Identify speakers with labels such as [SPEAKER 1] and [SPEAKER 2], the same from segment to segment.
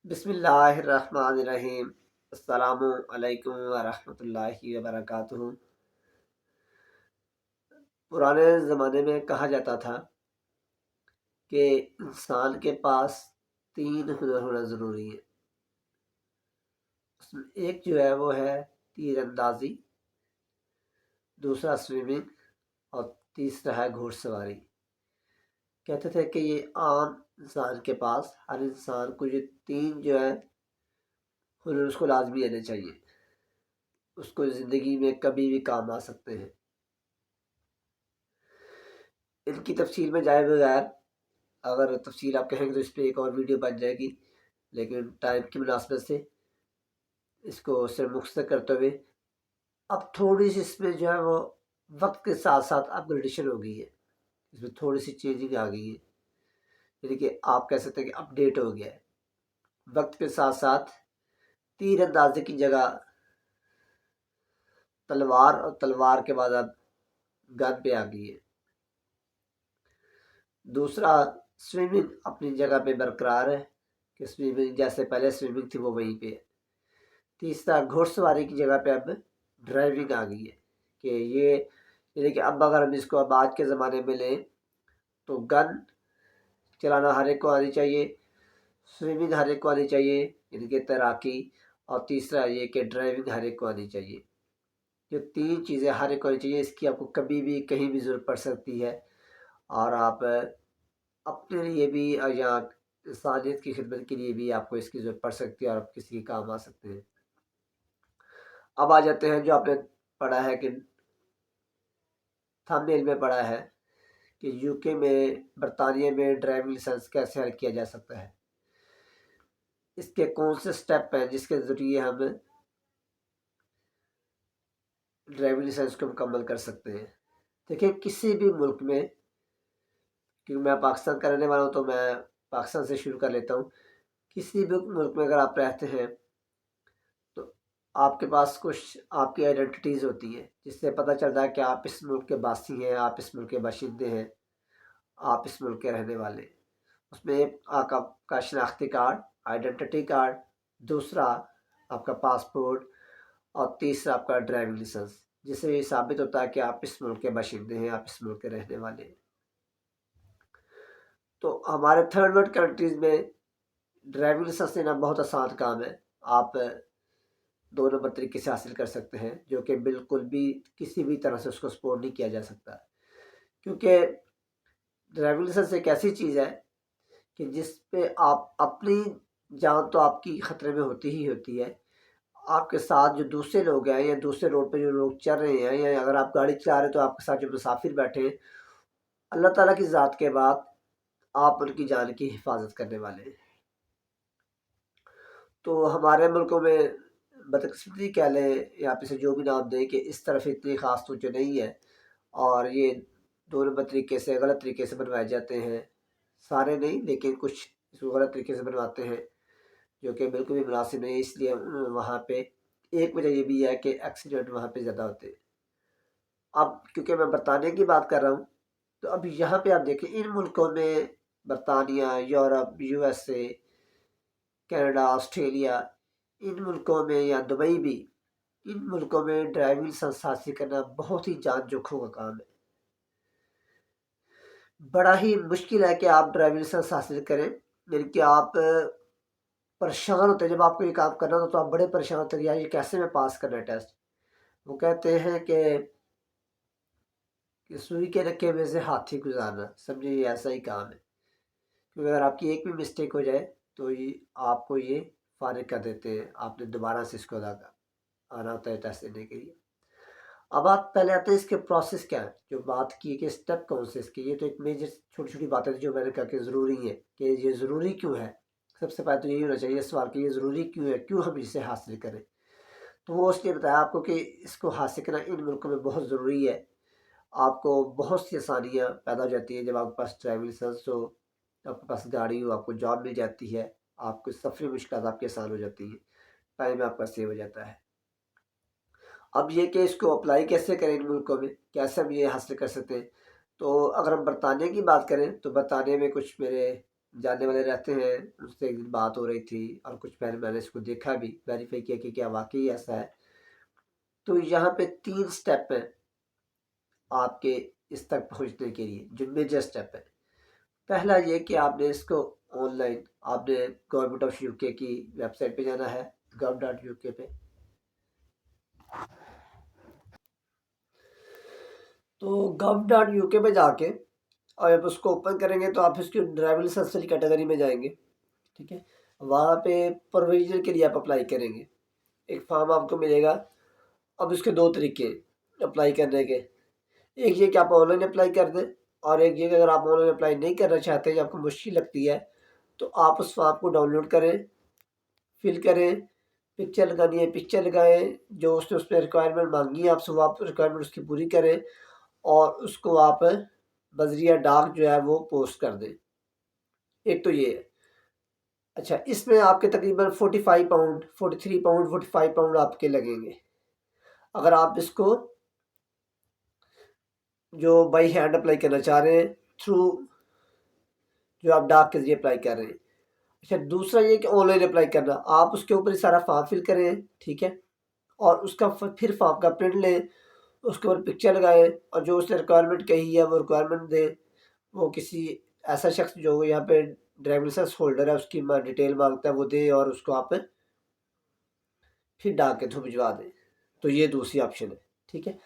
[SPEAKER 1] बिस्मिल्लाहिर्रहमानिर्रहीम। अस्सलामु अलैकुम वरहमतुल्लाहि वबरकातुहू। पुराने ज़माने में कहा जाता था कि इंसान के पास तीन हुनर होना ज़रूरी है। उसमें एक जो है वो है तीर अंदाज़ी, दूसरा स्विमिंग और तीसरा है घुड़सवारी। कहते थे कि ये आम इंसान के पास, हर इंसान को ये तीन जो है हुनर उसको लाजमी आने चाहिए। उसको ज़िंदगी में कभी भी काम आ सकते हैं। इनकी तफसील में जाए बगैर, अगर तफसील आप कहेंगे तो इस पर एक और वीडियो बन जाएगी, लेकिन टाइम की मुनासबत से इसको सिर्फ मुख्तसर करते हुए अब थोड़ी सी इसमें जो है वो वक्त के साथ साथ अपग्रेडेशन हो गई है। इसमें थोड़ी सी चेंजिंग आ गई है, यानी कि आप कह सकते हैं कि अपडेट हो गया है। वक्त के साथ साथ तीर अंदाजे की जगह तलवार और तलवार के बाद अब गन पे आ गई है। दूसरा, स्विमिंग अपनी जगह पे बरकरार है कि स्विमिंग जैसे पहले स्विमिंग थी वो वहीं पे है। तीसरा, घुड़सवारी की जगह पे अब ड्राइविंग आ गई है कि ये, यानी कि अब अगर हम इसको अब आज के ज़माने में लें तो गन चलाना हर एक को आनी चाहिए, स्विमिंग हर एक को आनी चाहिए यानी कि तैराकी, और तीसरा ये कि ड्राइविंग हर एक को आनी चाहिए। जो तीन चीज़ें हर एक को आनी चाहिए, इसकी आपको कभी भी कहीं भी ज़रूरत पड़ सकती है और आप अपने लिए भी या इंसानियत की खिदमत के लिए भी आपको इसकी ज़रूरत पड़ सकती है और आप किसी के काम आ सकते हैं। अब आ जाते हैं जो आपने पढ़ा है कि थंबनेल में पढ़ा है कि यूके में, बरतानिया में ड्राइविंग लाइसेंस कैसे हल किया जा सकता है। इसके कौन से स्टेप हैं जिसके ज़रिए हम ड्राइविंग लाइसेंस को मुकम्मल कर सकते हैं। देखिए, किसी भी मुल्क में, क्योंकि मैं पाकिस्तान का रहने वाला हूँ तो मैं पाकिस्तान से शुरू कर लेता हूँ। किसी भी मुल्क में अगर आप रहते हैं तो आपके पास कुछ आपकी आइडेंटिटीज़ होती है जिससे पता चलता है कि आप इस मुल्क के वासी हैं, आप इस मुल्क के बाशिंदे हैं, आप इस मुल्क के रहने वाले। उसमें एक आपका शनाख्ती कार्ड, आइडेंटिटी कार्ड, दूसरा आपका पासपोर्ट और तीसरा आपका ड्राइविंग लाइसेंस, जिससे ये साबित होता है कि आप इस मुल्क के बाशिंदे हैं, आप इस मुल्क के रहने वाले हैं। तो हमारे थर्ड वर्ल्ड कंट्रीज़ में ड्राइविंग लाइसेंस लेना बहुत आसान काम है। आप दो नंबर तरीके से हासिल कर सकते हैं, जो कि बिल्कुल भी किसी भी तरह से उसको सपोर्ट नहीं किया जा सकता, क्योंकि ड्राइविंग लाइसेंस एक ऐसी चीज़ है कि जिस पे आप अपनी जान तो आपकी ख़तरे में होती ही होती है, आपके साथ जो दूसरे लोग हैं या दूसरे रोड पे जो लोग चल रहे हैं, या अगर आप गाड़ी चला रहे हैं तो आपके साथ जो मुसाफिर बैठे हैं, अल्लाह ताला की ज़ात के बाद आप उनकी जान की हिफाजत करने वाले हैं। तो हमारे मुल्कों में बदकिस्मती कह लें या आप इसे जो भी नाम दें कि इस तरफ इतनी ख़ास तवज्जो नहीं है और ये दो नंबर तरीके से, गलत तरीके से बनवाए जाते हैं। सारे नहीं, लेकिन कुछ इसको गलत तरीके से बनवाते हैं जो कि बिल्कुल भी मुनासिब नहीं है। इसलिए वहाँ पे एक वजह ये भी है कि एक्सीडेंट वहाँ पे ज़्यादा होते हैं। अब क्योंकि मैं बरतानिया की बात कर रहा हूँ, तो अब यहाँ पे आप देखें, इन मुल्कों में बरतानिया, यूरोप, USA, कनाडा, ऑस्ट्रेलिया, इन मुल्कों में, या दुबई भी, इन मुल्कों में ड्राइविंग लाइसेंस हासिल करना बहुत ही जान जोखों का काम है। बड़ा ही मुश्किल है कि आप ड्राइविंग लाइसेंस हासिल करें, यानी कि आप परेशान होते हैं जब आपको ये काम करना हो, तो आप बड़े परेशान होते हैं यार ये कैसे मैं पास करना है टेस्ट। वो कहते हैं कि सुई के नक्के में से हाथी गुजारना, समझिए ये ऐसा ही काम है। क्योंकि अगर आपकी एक भी मिस्टेक हो जाए तो ये आपको ये फारिग कर देते हैं, आपने दोबारा से इसको आना होता है टेस्ट देने के लिए। अब आप पहले आते हैं इसके प्रोसेस क्या है, जो बात की कि स्टेप कौन से इसके, ये तो एक मेजर छोटी छोटी बातें थी जो मैंने कहा कि ज़रूरी है कि ये ज़रूरी क्यों है। सबसे पहले तो यही होना चाहिए सवाल कि ये ज़रूरी क्यों है, क्यों हम इसे हासिल करें। तो वो उसने बताया आपको कि इसको हासिल करना इन मुल्कों में बहुत ज़रूरी है। आपको बहुत सी आसानियाँ पैदा हो जाती हैं जब आपके पास ड्राइविंग लाइसेंस हो, आपके पास गाड़ी हो, आपको जॉब मिल जाती है, आपको सफ़री मुश्किलात आपकी आसान हो जाती है, टाइम आपका सेव हो जाता है। अब ये कि इसको अप्लाई कैसे करें इन मुल्कों में, कैसे हम ये हासिल कर सकते हैं। तो अगर हम बरतानिया की बात करें तो बरतानिया में कुछ मेरे जानने वाले रहते हैं, उनसे एक दिन बात हो रही थी और कुछ पहले मैंने इसको देखा भी, वेरीफाई किया कि क्या वाकई ऐसा है। तो यहाँ पे 3 स्टेप हैं आपके इस तक पहुँचने के लिए, जो मेजर स्टेप है। पहला ये कि आपने इसको ऑनलाइन आपने गवर्नमेंट ऑफ यूके की वेबसाइट पे जाना है, gov.uk पे। तो gov.uk पे जाके और आप उसको ओपन करेंगे तो आप इसकी ड्राइविंग लाइसेंस वाली कैटेगरी में जाएंगे, ठीक है। वहाँ पे प्रोविजन के लिए आप अप्लाई करेंगे, एक फॉर्म आपको मिलेगा। अब इसके 2 तरीके अप्लाई करने के, एक ये कि आप ऑनलाइन अप्लाई कर दें, और एक ये कि अगर आप ऑनलाइन अप्लाई नहीं करना चाहते या आपको मुश्किल लगती है तो आप उस फॉर्म को डाउनलोड करें, फिल करें, पिक्चर लगानी है पिक्चर लगाएं, जो उसने रिक्वायरमेंट मांगी है आपसे वो आप रिक्वायरमेंट उसकी पूरी करें और उसको आप बजरिया डाक जो है वो पोस्ट कर दें। एक तो ये है। अच्छा, इसमें आपके तकरीबन 45 पाउंड 43 पाउंड 45 पाउंड आपके लगेंगे अगर आप इसको जो बाई हैंड अप्लाई करना चाह रहे हैं, थ्रू जो आप डाक के जरिए अप्लाई कर रहे हैं। अच्छा, दूसरा ये कि ऑनलाइन अप्लाई करना, आप उसके ऊपर ही सारा फॉर्म फिल करें, ठीक है, और उसका फिर फॉर्म का प्रिंट लें, उसके ऊपर पिक्चर लगाएं और जो उसने रिक्वायरमेंट कही है वो रिक्वायरमेंट दें। वो किसी ऐसा शख्स जो यहाँ पे ड्राइविंग लाइसेंस होल्डर है उसकी डिटेल मांगता है वो दे और उसको आप फिर डाक के थ्रू भिजवा दें। तो ये दूसरी ऑप्शन है, ठीक है।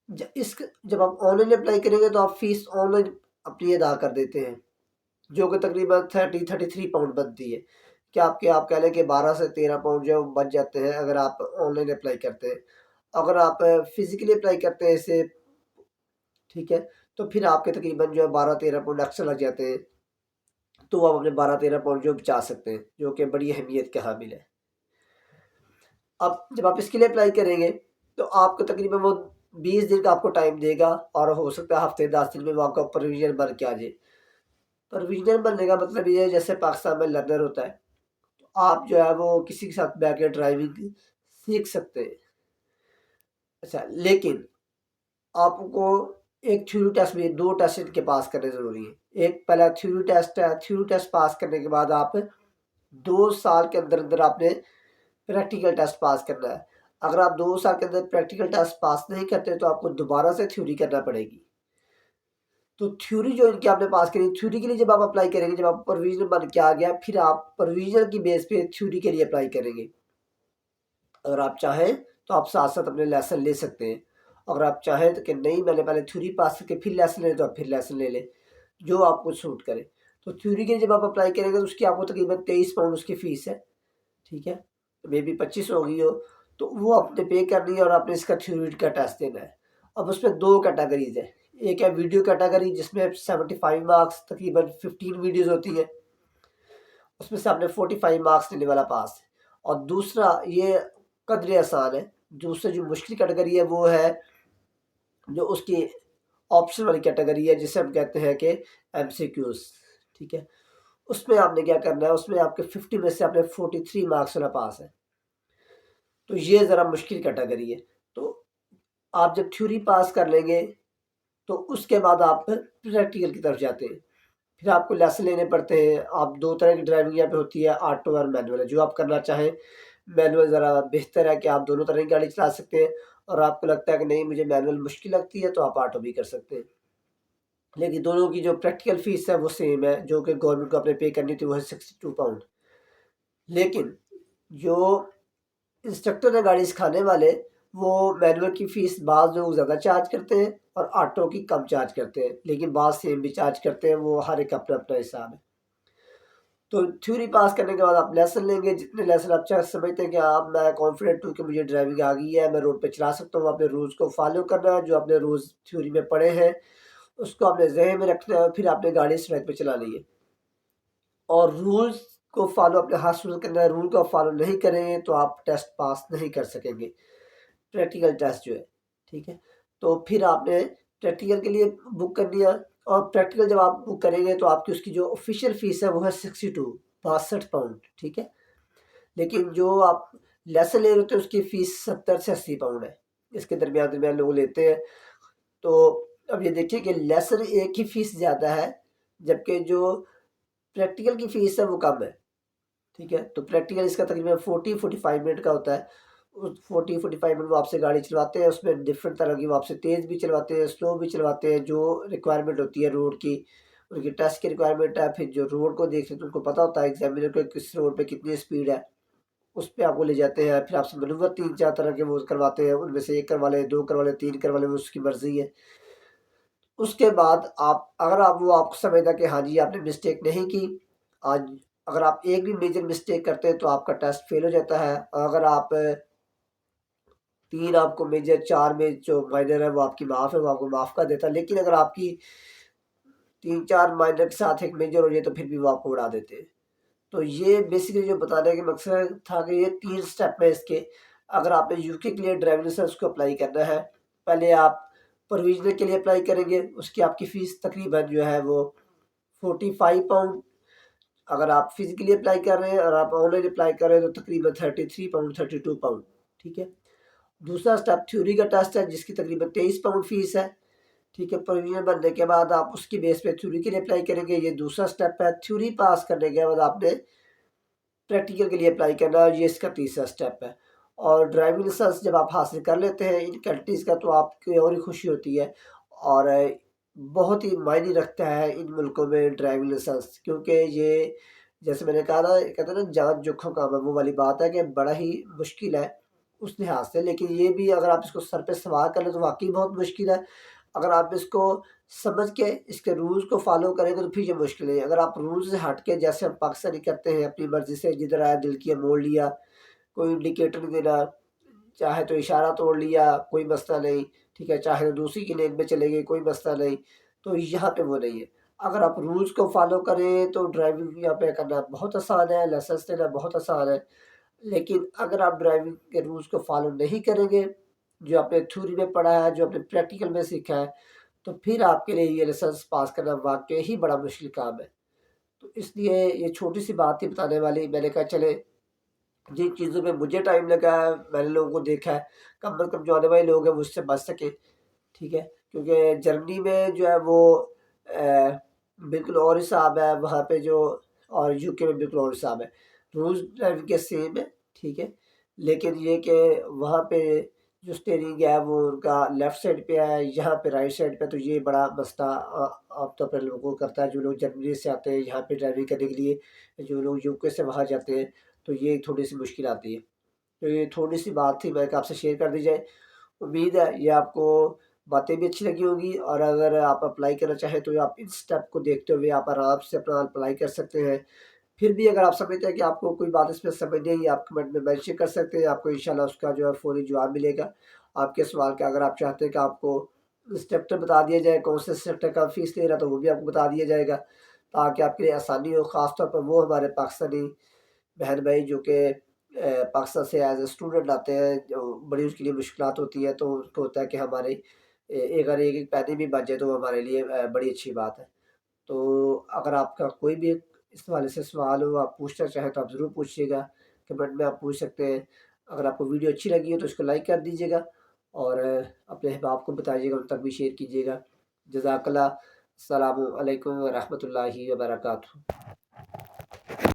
[SPEAKER 1] जब आप ऑनलाइन अप्लाई करेंगे तो आप फीस ऑनलाइन अपनी अदा कर देते हैं, जो कि तकरीबन 33 पाउंड बनती है। क्या आप कह लें कि 12 से 13 पाउंड जो बच जाते हैं अगर आप ऑनलाइन अप्लाई करते हैं। अगर आप फिजिकली अप्लाई करते हैं इसे, ठीक है, तो फिर आपके तकरीबन जो है 12-13 पाउंड एक्स्ट्रा लग जाते हैं, तो आप अपने 12-13 पाउंड जो बचा सकते हैं, जो कि बड़ी अहमियत के हामिल है। अब जब आप इसके लिए अप्लाई करेंगे तो आपको तकरीबन वो 20 दिन का आपको टाइम देगा और हो सकता है हफ्ते 10 दिन में वो आपका प्रोविजन बन के आ जाए। प्रोविजनल बनने का मतलब ये है जैसे पाकिस्तान में लर्नर होता है, तो आप जो है वो किसी के साथ बैठ के ड्राइविंग सीख सकते हैं। अच्छा, लेकिन आपको एक थ्योरी टेस्ट में 2 टेस्ट इनके पास करने ज़रूरी है। एक पहला थ्योरी टेस्ट है, थ्योरी टेस्ट पास करने के बाद आप 2 साल के अंदर अंदर आपने प्रैक्टिकल टेस्ट पास करना है। अगर आप 2 साल के अंदर प्रैक्टिकल टेस्ट पास नहीं करते तो आपको दोबारा से थ्योरी करना पड़ेगी। तो थ्योरी जो इनकी आपने पास करी, थ्योरी के लिए जब आप अप्लाई करेंगे, जब आप प्रोविजनल बन के आ गया, फिर आप प्रोविजनल की बेस पे थ्योरी के लिए अप्लाई करेंगे। अगर आप चाहें तो आप साथ साथ अपने लेसन ले सकते हैं। अगर आप चाहें तो कि नहीं मैंने पहले थ्योरी पास करके फिर लेसन ले, तो आप फिर लेसन ले लें, जो आपको सूट करे। तो थ्योरी के लिए जब आप अप्लाई करेंगे तो उसकी आपको तकरीबन 23 पाउंड उसकी फ़ीस है, ठीक है, मे बी 25 हो गई हो, तो वो आपने पे करनी है और आपने इसका थ्योरी का टेस्ट देना है। अब उसमें 2 कैटेगरीज है, एक है वीडियो कैटेगरी जिसमें 75 मार्क्स तकरीबन 15 वीडियोज़ होती हैं, उसमें से आपने 45 मार्क्स लेने वाला पास है। और दूसरा ये कदरे आसान है, दूसरी जो मुश्किल कैटेगरी है वो है जो उसकी ऑप्शन वाली कैटेगरी है, जिसे हम कहते हैं कि एमसीक्यूज, ठीक है। उसमें आपने क्या करना है, उसमें आपके 50 में से आपने 43 मार्क्स वाला पास है, तो ये ज़रा मुश्किल कैटेगरी है। तो आप जब थ्योरी पास कर लेंगे तो उसके बाद आप प्रैक्टिकल की तरफ जाते हैं, फिर आपको लेसन लेने पड़ते हैं। आप 2 तरह की ड्राइविंग यहाँ पे होती है, ऑटो और मैनुअल है। जो आप करना चाहें, मैनुअल ज़रा बेहतर है कि आप दोनों तरह की गाड़ी चला सकते हैं, और आपको लगता है कि नहीं मुझे मैनुअल मुश्किल लगती है तो आप ऑटो भी कर सकते हैं। लेकिन दोनों की जो प्रैक्टिकल फ़ीस है वो सेम है, जो कि गवर्नमेंट को आपने पे करनी थी वो है 62 पाउंड। लेकिन जो इंस्ट्रक्टर है गाड़ी सिखाने वाले, वो मैनुअल की फ़ीस बाज़ लोग ज़्यादा चार्ज करते हैं और ऑटो की कम चार्ज करते हैं, लेकिन बाज़ सेम भी चार्ज करते हैं, वो हर एक अपना अपना हिसाब है। तो थ्योरी पास करने के बाद आप लेसन लेंगे, जितने लेसन आप चाहे समझते हैं कि आप मैं कॉन्फिडेंट हूँ कि मुझे ड्राइविंग आ गई है, मैं रोड पे चला सकता हूँ। आपने रूल्स को फॉलो करना है, जो आपने रूल्स थ्योरी में पढ़े हैं उसको आपने ज़हन में रखना है, फिर आपने गाड़ी सड़क पे चलानी है और रूल्स को फॉलो अपने हाथ से करना है। रूल को फॉलो नहीं करेंगे तो आप टेस्ट पास नहीं कर सकेंगे, प्रैक्टिकल टेस्ट जो है, ठीक है। तो फिर आपने प्रैक्टिकल के लिए बुक कर दिया, और प्रैक्टिकल जब आप बुक करेंगे तो आपकी उसकी जो ऑफिशियल फ़ीस है वो है 62 पाउंड, ठीक है। लेकिन जो आप लेसन ले रहे होते हैं उसकी फ़ीस 70 से 80 पाउंड है, इसके दरमियान दरमियान लोग लेते हैं। तो अब ये देखिए कि लेसन एक ही फ़ीस ज़्यादा है, जबकि जो प्रैक्टिकल की फ़ीस है वो कम है, ठीक है। तो प्रैक्टिकल इसका तकरीबन 40-45 मिनट का होता है। उस 40-45 मिनट वो आपसे गाड़ी चलवाते हैं, उसमें डिफरेंट तरह की वो आपसे तेज़ भी चलवाते हैं, स्लो भी चलवाते हैं, जो रिक्वायरमेंट होती है रोड की, उनकी टेस्ट की रिक्वायरमेंट है। फिर जो रोड को देखते हैं तो उनको पता होता है एग्जामिनर को किस रोड पे कितनी स्पीड है, उस पे आपको ले जाते हैं। फिर आपसे मनूवर 3-4 तरह के वो करवाते हैं, उनमें से 1 करवा लें, 2 करवा लें, 3 करवा लें, वो उसकी मर्ज़ी है। उसके बाद आप अगर आप वो आपको समझता है कि हाँ जी, आपने मिस्टेक नहीं की, आज अगर आप एक भी मेजर मिस्टेक करते हैं तो आपका टेस्ट फ़ेल हो जाता है। अगर आप 3 आपको मेजर, 4 में जो माइनर है वो आपकी माफ़ है, वो आपको माफ़ कर देता है। लेकिन अगर आपकी 3-4 माइनर के साथ एक मेजर हो जाए तो फिर भी वो आपको उड़ा देते हैं। तो ये बेसिकली जो बताने का मकसद था कि ये 3 स्टेप है इसके। अगर आपने यूके के लिए ड्राइविंग लाइसेंस को अप्लाई करना है, पहले आप प्रोविज़नल के लिए अप्लाई करेंगे, उसकी आपकी फ़ीस तकरीबन जो है वो 45 पाउंड। अगर आप फिज़िकली अप्लाई कर रहे हैं और आप ऑनलाइन अप्लाई कर रहे हैं तो तकरीबन 33 पाउंड, 32 पाउंड, ठीक है। दूसरा स्टेप थ्योरी का टेस्ट है जिसकी तकरीबन 23 पाउंड फ़ीस है, ठीक है। प्रोविज़नल बनने के बाद आप उसकी बेस पे थ्योरी के लिए अप्लाई करेंगे, ये दूसरा स्टेप है। थ्योरी पास करने के बाद आपने प्रैक्टिकल के लिए अप्लाई करना, ये इसका तीसरा स्टेप है। और ड्राइविंग लाइसेंस जब आप हासिल कर लेते हैं इन कंट्रीज़ का तो आपकी और ही खुशी होती है। और बहुत ही मायने रखता है इन मुल्कों में ड्राइविंग लाइसेंस, क्योंकि ये जैसे मैंने कहा ना, कहते हैं ना जान जोखिम काम है, वो वाली बात है कि बड़ा ही मुश्किल है उस लिहाज से। लेकिन ये भी अगर आप इसको सर पे सवार कर लें तो वाक़ई बहुत मुश्किल है। अगर आप इसको समझ के इसके रूल्स को फ़ॉलो करेंगे तो फिर ये मुश्किल नहीं है। अगर आप रूल्स से हट के जैसे हम पाकिस्तानी करते हैं अपनी मर्ज़ी से जिधर आया दिल किया मोड़ लिया, कोई इंडिकेटर नहीं देना, चाहे तो इशारा तोड़ लिया, कोई मसला नहीं, ठीक है, चाहे तो दूसरी की लेन में चले गए, कोई मसला नहीं। तो यहाँ पे वो नहीं है। अगर आप रूल्स को फ़ॉलो करें तो ड्राइविंग यहाँ पे करना बहुत आसान है, लाइसेंस लेना बहुत आसान है। लेकिन अगर आप ड्राइविंग के रूल्स को फ़ॉलो नहीं करेंगे, जो आपने थ्योरी में पढ़ा है, जो आपने प्रैक्टिकल में सीखा है, तो फिर आपके लिए ये लाइसेंस पास करना वाक़ई ही बड़ा मुश्किल काम है। तो इसलिए ये छोटी-सी बात थी बताने वाली, मैंने कहा चले जिन चीज़ों में मुझे टाइम लगा है, मैंने लोगों को देखा है, कम से कम जो आने वाले लोग हैं वो उससे बच सकें, ठीक है? क्योंकि जर्मनी में जो है वो बिल्कुल और हिसाब है, वहाँ पे जो, और यूके में बिल्कुल और हिसाब है। रूल्स ड्राइविंग के सेम है, ठीक है? लेकिन ये कि वहाँ पे जो स्टीयरिंग है वो उनका लेफ़्ट साइड पे है, यहाँ पे राइट साइड पे, तो ये बड़ा मसला आमतौर पर लोगों को करता है जो लोग जर्मनी से आते हैं यहाँ पे ड्राइविंग करने के लिए, जो लोग यूके से वहाँ जाते हैं, तो ये थोड़ी-सी मुश्किल आती है। तो ये थोड़ी-सी बात थी, मैंने कहा आपसे शेयर कर दी जाए। उम्मीद है ये आपको बातें भी अच्छी लगी होंगी, और अगर आप अप्लाई करना चाहें तो आप इन स्टेप को देखते हुए आप आराम से अपना अप्लाई कर सकते हैं। फिर भी अगर आप समझते हैं कि आपको कोई बात इसमें समझ नहीं आई, आप कमेंट में मेंशन कर सकते हैं, आपको इंशाल्लाह उसका जो है फ़ौरी जवाब मिलेगा आपके सवाल का। अगर आप चाहते हैं कि आपको इंस्ट्रक्टर बता दिया जाए, कौन से इंस्ट्रक्टर का फ़ीस ले रहा है, तो वो भी आपको बता दिया जाएगा, ताकि आपके लिए आसानी हो। ख़ास तौर पर वो हमारे पाकिस्तानी बहन भाई जो कि पाकिस्तान से एज़ अ स्टूडेंट आते हैं, जो बड़ी उसके लिए मुश्किलात होती है, तो उनको होता है कि हमारे अगर एक-एक पैसे भी बच जाए तो वो हमारे लिए बड़ी अच्छी बात है। तो अगर आपका कोई भी इस हवाले से सवाल हो, आप पूछना चाहें तो आप ज़रूर पूछिएगा, कमेंट में आप पूछ सकते हैं। अगर आपको वीडियो अच्छी लगी हो तो इसको लाइक कर दीजिएगा, और अपने अहबाब को बताइएगा, उन तक भी शेयर कीजिएगा। जज़ाकल्लाह। अस्सलामु अलैकुम व रहमतुल्लाहि व बरकातुहू।